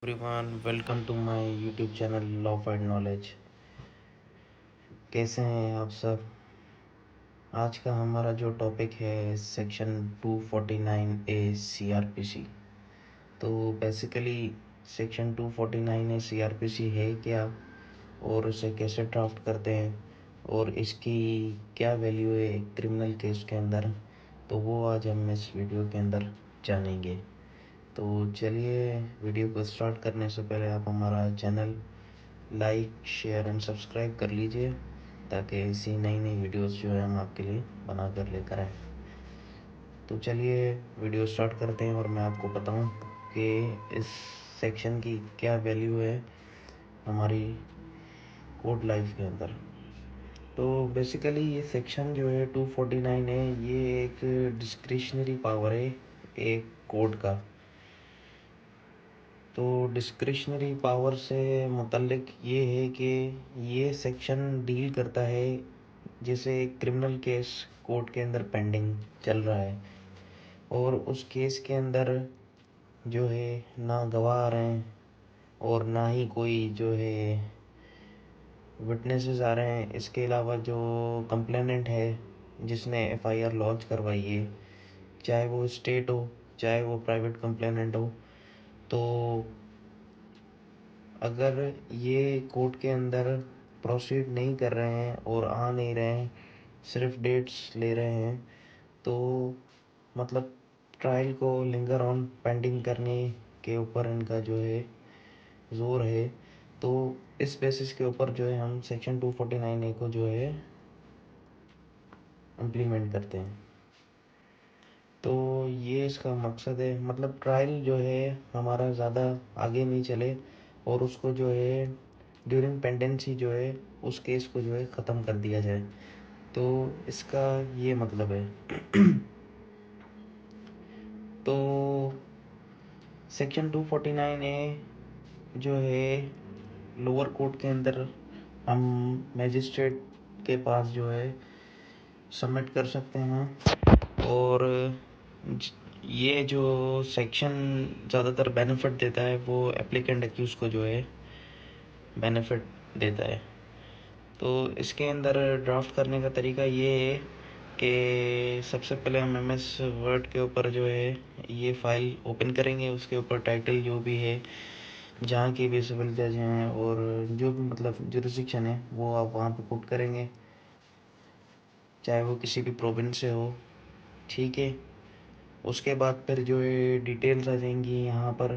Everyone, welcome to my YouTube channel law and knowledge. कैसे हैं आप सब? आज का हमारा जो टॉपिक है सेक्शन 249 ए सीआरपीसी। तो बेसिकली सेक्शन 249 ए सीआरपीसी है क्या, और उसे कैसे ड्राफ्ट करते हैं, और इसकी क्या वैल्यू है क्रिमिनल केस के अंदर, तो वो आज हम इस वीडियो के अंदर जानेंगे। तो चलिए, वीडियो को स्टार्ट करने से पहले आप हमारा channel like, share and subscribe कर लीजिए, ताकि ऐसी नई नई वीडियोस जो है हम आपके लिए बना कर लेकर आए। तो चलिए वीडियो स्टार्ट करते हैं, और मैं आपको बताऊं कि इस सेक्शन की क्या वैल्यू है हमारी कोर्ट लाइफ के अंदर। तो बेसिकली ये सेक्शन जो है 249 है, ये एक डिस्क्रिशनरी पावर है एक कोर्ट का। तो डिस्क्रिशनरी पावर से मुतल्लिक ये है कि ये सेक्शन डील करता है जैसे एक क्रिमिनल केस कोर्ट के अंदर पेंडिंग चल रहा है, और उस केस के अंदर जो है ना गवाह आ रहे हैं और ना ही कोई जो है विटनेसेस आ रहे हैं। इसके अलावा जो कंप्लेनेंट है जिसने एफआईआर लॉन्च करवाई है, चाहे वो स्टेट हो चाहे वो प्राइवेट कंप्लेनेंट हो, तो अगर ये कोर्ट के अंदर प्रोसीड नहीं कर रहे हैं और आ नहीं रहे हैं, सिर्फ डेट्स ले रहे हैं, तो मतलब ट्रायल को लिंगर ऑन पेंडिंग करने के ऊपर इनका जो है जोर है। तो इस बेसिस के ऊपर जो है हम सेक्शन 249 ए को जो है इम्प्लीमेंट करते हैं। तो ये इसका मकसद है, मतलब ट्रायल जो है हमारा ज़्यादा आगे नहीं चले, और उसको जो है ड्यूरिंग पेंडेंसी जो है उस केस को जो है ख़त्म कर दिया जाए। तो इसका ये मतलब है। तो सेक्शन 249 ए जो है लोअर कोर्ट के अंदर हम मैजिस्ट्रेट के पास जो है सबमिट कर सकते हैं, और ये जो सेक्शन ज़्यादातर बेनिफिट देता है वो एप्लीकेंट एक्यूज को जो है बेनिफिट देता है। तो इसके अंदर ड्राफ्ट करने का तरीका ये है कि सबसे पहले हम एम एस वर्ड के ऊपर जो है ये फाइल ओपन करेंगे। उसके ऊपर टाइटल जो भी है, जहाँ की भी सिविल जज हैं और जो भी मतलब जुरिस्डिक्शन है, वो आप वहाँ पे पुट करेंगे, चाहे वो किसी भी प्रोविंस से हो। ठीक है। उसके बाद फिर जो है डिटेल्स आ जाएंगी यहाँ पर,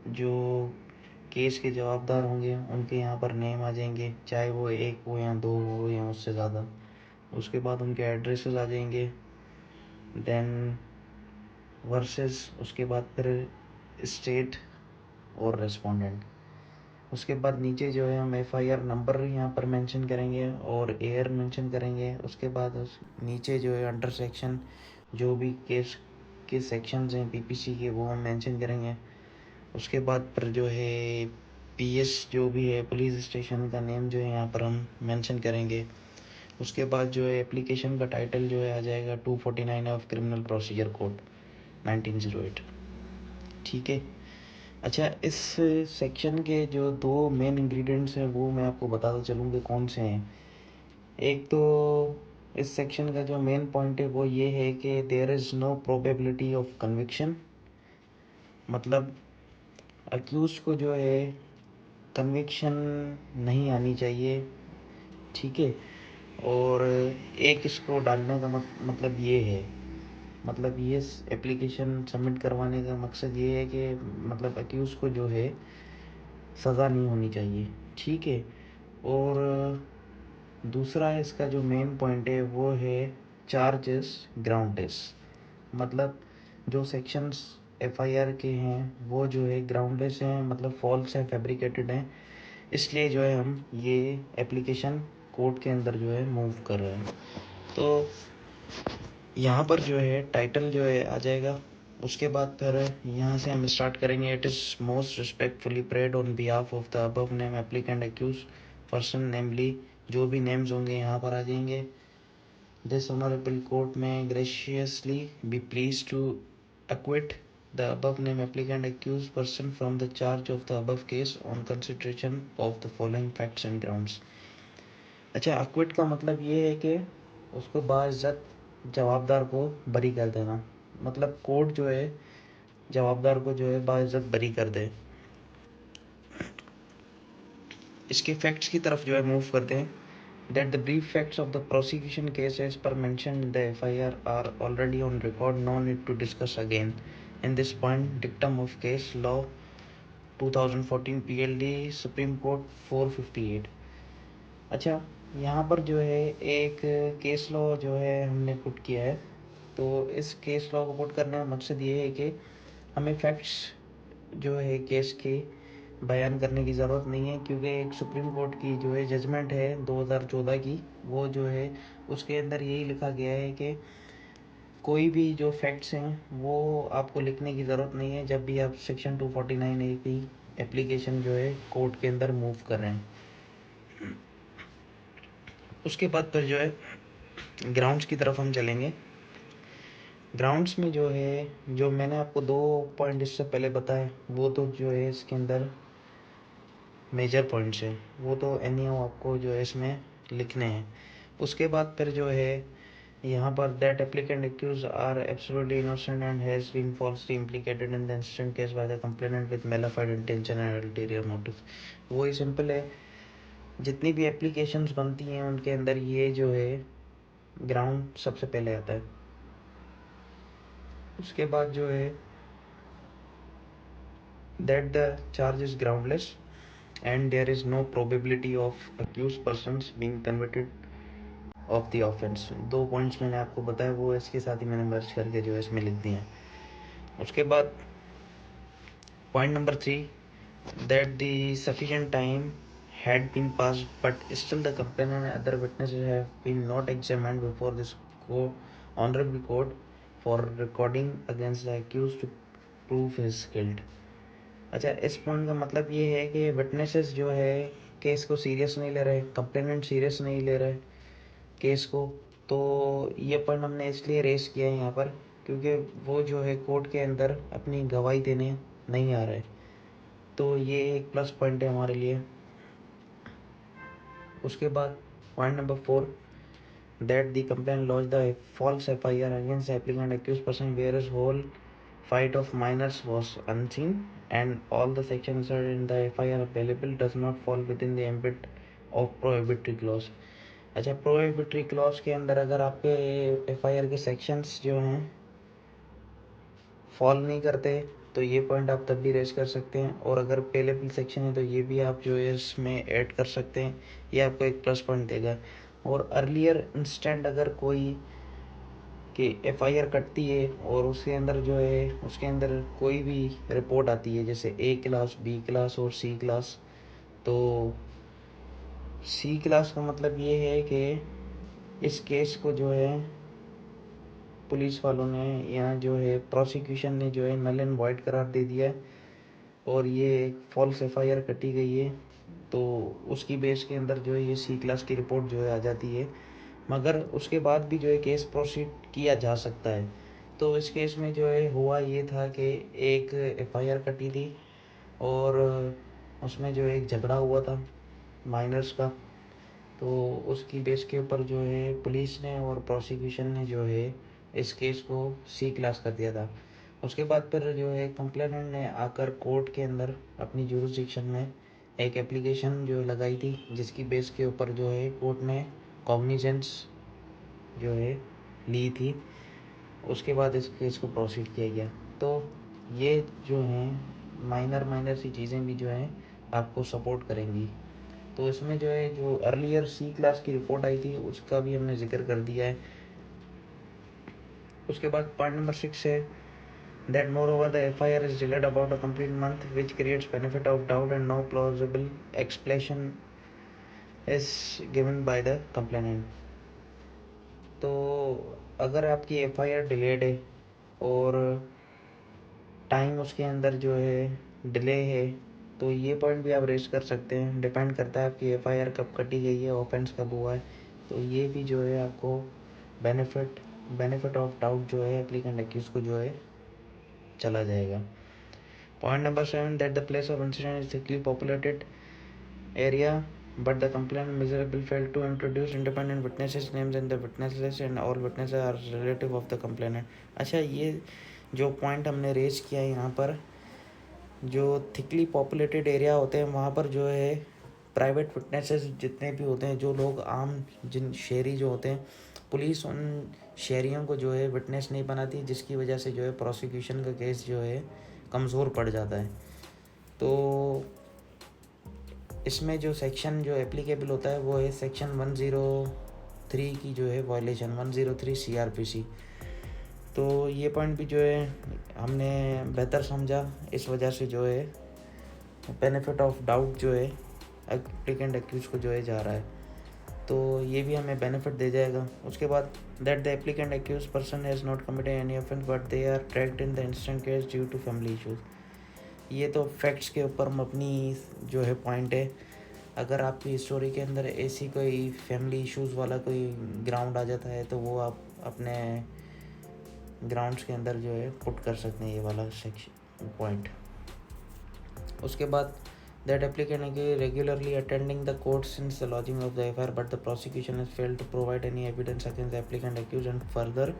जो केस के जवाबदार होंगे उनके यहाँ पर नेम आ जाएंगे, चाहे वो एक हो या दो हो या उससे ज़्यादा। उसके बाद उनके एड्रेसेस आ जाएंगे, देन वर्सेस, उसके बाद फिर स्टेट और रेस्पोंडेंट। उसके बाद नीचे जो है हम एफआईआर नंबर यहाँ पर मेंशन करेंगे और एयर मेंशन करेंगे। उसके बाद उस नीचे जो है अंडर सेक्शन जो भी केस के सेक्शंस हैं पीपीसी के, वो हम मेंशन करेंगे। उसके बाद फिर जो है पीएस जो भी है, पुलिस स्टेशन का नेम जो है यहाँ पर हम मेंशन करेंगे। उसके बाद जो है एप्लीकेशन का टाइटल जो है आ जाएगा 249 ऑफ क्रिमिनल प्रोसीजर कोड 1908। ठीक है। अच्छा, इस सेक्शन के जो दो मेन इंग्रेडिएंट्स हैं वो मैं आपको बताता चलूँ कि कौन से हैं। एक तो इस सेक्शन का जो मेन पॉइंट है वो ये है कि there is no probability of conviction, मतलब अक्यूज को जो है कन्विक्शन नहीं आनी चाहिए। ठीक है। और एक इसको डालने का मतलब ये है, मतलब ये एप्लीकेशन सबमिट करवाने का मकसद ये है कि मतलब अक्यूज को जो है सज़ा नहीं होनी चाहिए। ठीक है। और दूसरा इसका जो मेन पॉइंट है वो है चार्जेस ग्राउंडलेस, मतलब जो सेक्शंस एफआईआर के हैं वो जो है ग्राउंडलेस हैं, मतलब फॉल्स हैं, फैब्रिकेटेड हैं। इसलिए जो है हम ये एप्लीकेशन कोर्ट के अंदर जो है मूव कर रहे हैं। तो यहाँ पर जो है टाइटल जो है आ जाएगा। उसके बाद फिर यहाँ से हम स्टार्ट करेंगे। It is most respectfully prayed on behalf of the above named applicant accused person, namely जो भी नेम्स होंगे यहाँ पर आ जाएंगे। दिस ऑनरेबल कोर्ट में graciously be please to acquit the above name applicant accused person from the charge of the above case on consideration of the following facts and grounds। अच्छा, अक्विट का मतलब ये है कि उसको बाइज्जत जवाबदार को बरी कर देना, मतलब कोर्ट जो है जवाबदार को जो है बाइज्जत बरी कर दे। इसके फैक्ट्स की तरफ जो है मूव करते हैं। That the brief facts of the prosecution case as per mentioned in the FIR are already on record, no need to discuss again. In this point, dictum of case law 2014 PLD Supreme Court 458। अच्छा, यहाँ पर जो है एक case law जो है हमने put किया है। तो इस केस लॉ को पुट करने का मकसद ये है कि हमें फैक्ट्स जो है केस के बयान करने की ज़रूरत नहीं है, क्योंकि एक सुप्रीम कोर्ट की जो है जजमेंट है 2014 की, वो जो है उसके अंदर यही लिखा गया है कि कोई भी जो फैक्ट्स हैं वो आपको लिखने की ज़रूरत नहीं है जब भी आप सेक्शन 249A की एप्लीकेशन जो है कोर्ट के अंदर मूव कर रहे हैं। उसके बाद फिर जो है ग्राउंड्स की तरफ हम चलेंगे। ग्राउंड्स में जो है, जो मैंने आपको 2 पॉइंट इससे पहले बताए, वो तो जो है इसके अंदर मेजर पॉइंट्स हैं, वो तो एनीहाउ आपको जो है इसमें लिखने हैं। उसके बाद फिर जो है यहाँ पर that applicant accuse are absolutely innocent and has been falsely implicated in the instant case by the complainant with malafide intention and ulterior motive. वो ही सिंपल है, जितनी भी एप्लीकेशंस बनती हैं उनके अंदर ये जो है ग्राउंड सबसे पहले आता है। उसके बाद जो है that the charge is groundless and there is no probability of accused persons being convicted of the offense। 2 points मैंने आपको बताया, वो इसके साथ ही मैंने मर्ज करके जो है इसमें लिख दिए हैं। उसके बाद point number 3, that the sufficient time had been passed but still the complainant and other witnesses have been not examined before this honorable court for recording against the accused to prove his guilt। अच्छा, इस point का मतलब ये है कि witnesses जो है case को सीरियस नहीं ले रहे, कंप्लेनेंट सीरियस नहीं ले रहे केस को। तो ये पॉइंट हमने इसलिए रेस किया है यहाँ पर क्योंकि वो जो है कोर्ट के अंदर अपनी गवाही देने नहीं आ रहे। तो ये एक प्लस पॉइंट है हमारे लिए। उसके बाद point number 4, that the complaint launch the false FIR against applicant accused person where is whole fight of minors was unseen and all the sections are in the FIR available does not fall within the ambit of prohibitory clause। अच्छा, prohibitory clause के अंदर अगर आपके FIR के sections जो हैं fall नहीं करते तो ये पॉइंट आप तब भी रेज कर सकते हैं, और अगर अवेलेबल सेक्शन है तो ये भी आप जो है इसमें ऐड कर सकते हैं, ये आपको एक प्लस पॉइंट देगा। और अर्लियर इंस्टेंट अगर कोई कि FIR कटती है और उसके अंदर जो है उसके अंदर कोई भी रिपोर्ट आती है, जैसे A क्लास, B क्लास और C क्लास। तो C क्लास का मतलब ये है कि इस केस को जो है पुलिस वालों ने यहाँ जो है प्रोसिक्यूशन ने जो है नल एंड वॉइड करार दे दिया है और ये एक फॉल्स FIR कटी गई है। तो उसकी बेस के अंदर जो है ये C क्लास की रिपोर्ट जो है आ जाती है, मगर उसके बाद भी जो है केस प्रोसीड किया जा सकता है। तो इस केस में जो है हुआ ये था कि एक FIR कटी थी और उसमें जो एक झगड़ा हुआ था माइनर्स का। तो उसकी बेस के ऊपर जो है पुलिस ने और प्रोसिक्यूशन ने जो है इस केस को C क्लास कर दिया था। उसके बाद फिर जो है कंप्लेनेंट ने आकर कोर्ट के अंदर अपनी जुरिसडिक्शन में एक एप्लीकेशन जो लगाई थी, जिसकी बेस के ऊपर जो है कोर्ट ने कॉग्निजेंस जो है ली थी। उसके बाद इस केस को प्रोसीड किया गया। तो ये जो हैं माइनर सी चीज़ें भी जो हैं आपको सपोर्ट करेंगी। तो इसमें जो है जो अर्लियर C क्लास की रिपोर्ट आई थी उसका भी हमने जिक्र कर दिया है। उसके बाद पॉइंट नंबर 6 है that moreover the FIR is delayed about a complete month which creates benefit of doubt and no plausible explanation is given by the complainant। तो अगर आपकी FIR डिलेड है और टाइम उसके अंदर जो है डिले है तो ये पॉइंट भी आप रेज कर सकते हैं। डिपेंड करता है आपकी FIR कब कटी गई है, ऑफेंस कब हुआ है। तो ये भी जो है आपको बेनिफिट ऑफ डाउट जो है एप्लीकेंट एक्यूज को जो है चला जाएगा। Point number 7, that the place of incident is thickly populated area but the complainant miserably failed to introduce independent witnesses names in the witness list and all witnesses are relative of the complainant। अच्छा, ये जो point हमने raise किया है यहाँ पर, जो thickly populated area होते हैं वहाँ पर जो है प्राइवेट विटनेसेस जितने भी होते हैं, जो लोग आम जिन शहरी जो होते हैं, पुलिस उन शहरियों को जो है विटनेस नहीं बनाती, जिसकी वजह से जो है प्रोसिक्यूशन का केस जो है कमज़ोर पड़ जाता है। तो इसमें जो सेक्शन जो एप्लीकेबल होता है वो है सेक्शन 103 की जो है वायलेशन, 103 CRPC। तो ये पॉइंट भी जो है हमने बेहतर समझा, इस वजह से जो है बेनिफिट ऑफ डाउट जो है एप्लीकेंट एक्यूज को जो है जा रहा है, तो ये भी हमें बेनिफिट दे जाएगा। उसके बाद that the applicant accused person has not committed any offence but they are tracked in the instant case due to family issues. ये तो फैक्ट्स के ऊपर अपनी जो है पॉइंट है। अगर आपकी स्टोरी के अंदर ऐसी कोई फैमिली इश्यूज़ वाला कोई ग्राउंड आ जाता है तो वो आप अपने ग्राउंड्स के अंदर जो है पुट कर सकते हैं, ये वाला सेक्शन पॉइंट। उसके बाद that applicant regularly attending the court since the lodging of the FIR but the prosecution has failed to provide any evidence against the applicant accuse and further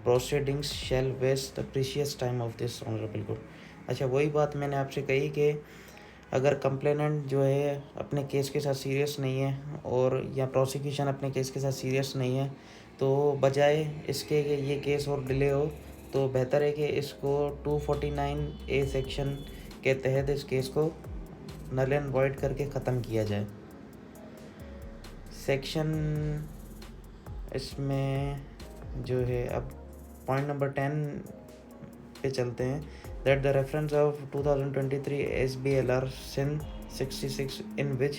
proceedings shall waste the precious time of this honourable court. अच्छा, वही बात मैंने आपसे कही कि अगर complainant जो है अपने केस के साथ सीरियस नहीं है और या प्रोसिक्यूशन अपने केस के साथ सीरियस नहीं है, तो बजाय इसके कि ये केस और डिले हो, तो बेहतर है कि इसको 249A सेक्शन के तहत इस केस को नल एंड वॉइड करके ख़त्म किया जाए। सेक्शन इसमें जो है अब पॉइंट नंबर 10 पे चलते हैं। That the reference of 2023 SBLR Sin 66 in which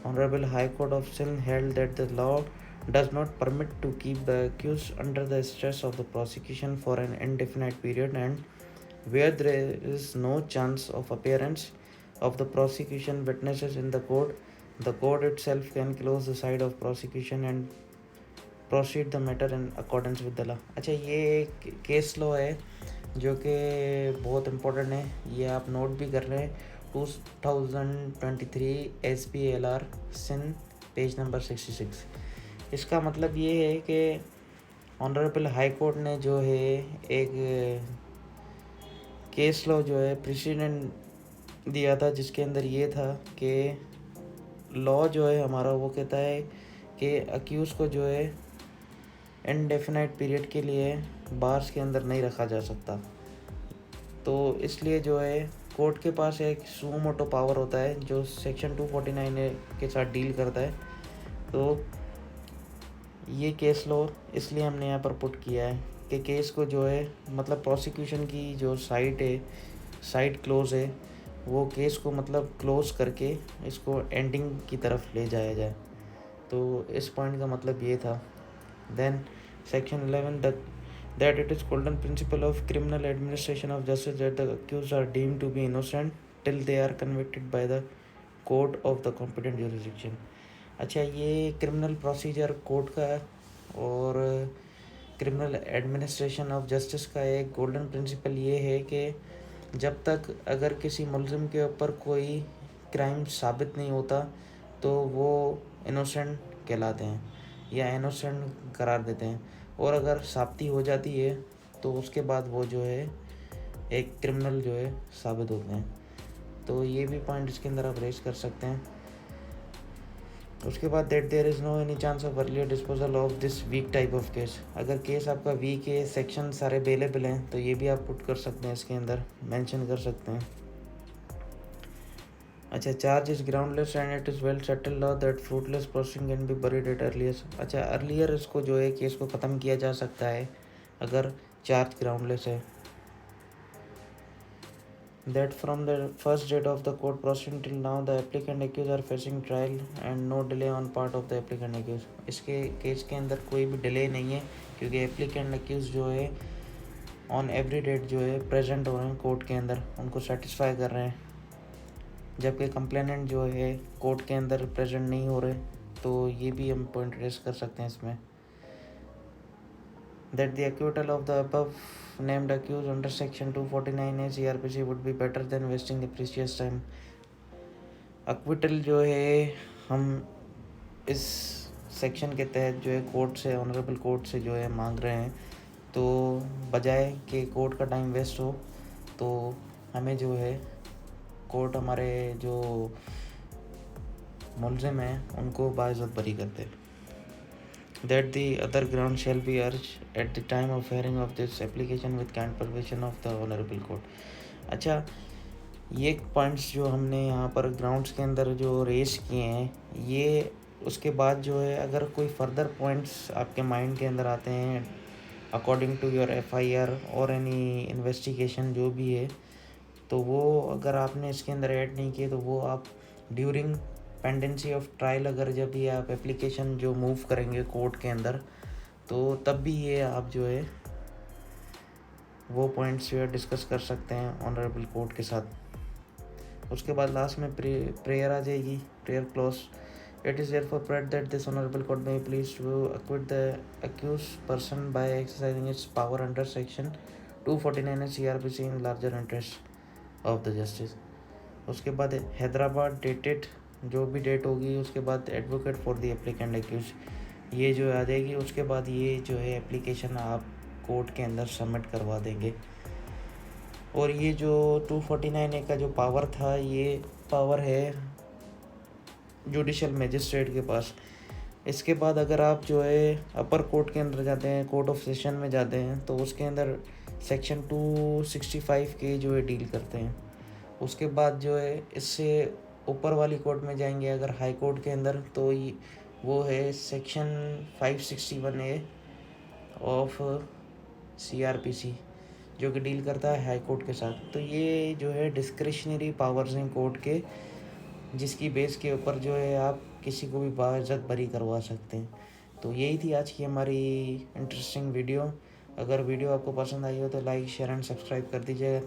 Honorable High Court of Sin held that the law does not permit to keep the accused under the stress of the prosecution for an indefinite period and where there is no chance of appearance of the prosecution witnesses in the court itself can close the side of prosecution and proceed the matter in accordance with the law। अच्छा, ये एक case law है जो कि बहुत important है, ये आप नोट भी कर रहे हैं। 2023 SBLR Sin पेज नंबर 66। इसका मतलब ये है कि ऑनरेबल हाई कोर्ट ने जो है एक केस लॉ जो है प्रेसिडेंट दिया था, जिसके अंदर ये था कि लॉ जो है हमारा वो कहता है कि अक्यूज़ को जो है इनडेफिनाइट पीरियड के लिए बार्स के अंदर नहीं रखा जा सकता। तो इसलिए जो है कोर्ट के पास एक सुमो मोटो पावर होता है जो सेक्शन 249A के साथ डील करता है। तो ये केस लॉ इसलिए हमने यहाँ पर पुट किया है कि केस को जो है मतलब प्रोसिक्यूशन की जो साइड क्लोज है, वो केस को मतलब क्लोज करके इसको एंडिंग की तरफ ले जाया जाए। तो इस पॉइंट का मतलब ये था। Then Section 11 that it is golden principle of criminal administration of justice that the accused are deemed to be innocent till they are convicted by the court of the competent jurisdiction। अच्छा, ये criminal procedure court का और criminal administration of justice का एक golden principle ये है कि जब तक अगर किसी मुलजिम के ऊपर कोई क्राइम साबित नहीं होता तो वो इनोसेंट कहलाते हैं या इनोसेंट करार देते हैं, और अगर साबिती हो जाती है तो उसके बाद वो जो है एक क्रिमिनल जो है साबित होते हैं। तो ये भी पॉइंट इसके अंदर आप रेज कर सकते हैं। उसके बाद that there is no any chance of earlier disposal of this week type of case. अगर केस आपका वीक है, सेक्शन सारे अवेलेबल हैं, तो ये भी आप पुट कर सकते हैं, इसके अंदर मेंशन कर सकते हैं। अच्छा, charge is groundless and it is well settled law that fruitless processing can be buried at earlier. अच्छा, अर्लियर इसको जो है केस को ख़त्म किया जा सकता है अगर चार्ज ग्राउंडलेस है। That from the first date of the court proceeding till now the applicant accused are facing trial and no delay on part of the applicant accused। इसके केस के अंदर कोई भी डिले नहीं है क्योंकि एप्लीकेंट एक्यूज जो है ऑन एवरी डेट जो है प्रेजेंट हो रहे हैं कोर्ट के अंदर, उनको सेटिस्फाई कर रहे हैं, जबकि कंप्लेनेंट जो है कोर्ट के अंदर प्रेजेंट नहीं हो रहे। तो ये भी हम पॉइंट रेस कर सकते हैं इसमें। That the acquittal of the above named accused under section 249A CRPC would be better than wasting the precious time. Acquittal जो है हम इस सेक्शन के तहत जो है कोर्ट से, ऑनरेबल कोर्ट से जो है मांग रहे हैं, तो बजाय कि कोर्ट का टाइम वेस्ट हो तो हमें जो है कोर्ट हमारे जो मुलजिम हैं उनको बाइज़्ज़त बरी कर दे. That the other ground shall be urged at the time of hearing of this application with kind permission of the honorable court. अच्छा, ये पॉइंट्स जो हमने यहाँ पर ग्राउंड्स के अंदर जो रेस किए हैं, ये उसके बाद जो है अगर कोई फर्दर पॉइंट्स आपके माइंड के अंदर आते हैं अकॉर्डिंग टू योर FIR और एनी इन्वेस्टिगेशन जो भी है, तो वो अगर आपने इसके अंदर ऐड नहीं किए तो वो आप ड्यूरिंग पेंडेंसी ऑफ ट्रायल अगर जब ये आप एप्लीकेशन जो मूव करेंगे कोर्ट के अंदर, तो तब भी ये आप जो है वो पॉइंट्स जो है डिस्कस कर सकते हैं ऑनरेबल कोर्ट के साथ. उसके बाद लास्ट में प्रेयर आ जाएगी, prayer clause. It is therefore prayed that this honourable court may please to acquit the accused person by exercising its power under section 249 CRPC in larger interest of the justice. उसके बाद Hyderabad dated, जो भी date होगी उसके बाद advocate for the applicant accuse, ये जो आ जाएगी. उसके बाद ये जो है एप्लीकेशन आप कोर्ट के अंदर सबमिट करवा देंगे. और ये जो 249A का जो पावर था, ये पावर है जुडिशल मजिस्ट्रेट के पास. इसके बाद अगर आप जो है अपर कोर्ट के अंदर जाते हैं, कोर्ट ऑफ सेशन में जाते हैं, तो उसके अंदर सेक्शन 265 के जो है डील करते हैं. उसके बाद जो है इससे ऊपर वाली कोर्ट में जाएंगे अगर हाई कोर्ट के अंदर, तो वो है सेक्शन 561A ऑफ CRPC जो कि डील करता है हाई कोर्ट के साथ. तो ये जो है डिस्क्रिशनरी पावर्स हैं कोर्ट के, जिसकी बेस के ऊपर जो है आप किसी को भी बाइज़्ज़त बरी करवा सकते हैं. तो यही थी आज की हमारी इंटरेस्टिंग वीडियो. अगर वीडियो आपको पसंद आई हो तो लाइक, शेयर एंड सब्सक्राइब कर दीजिएगा.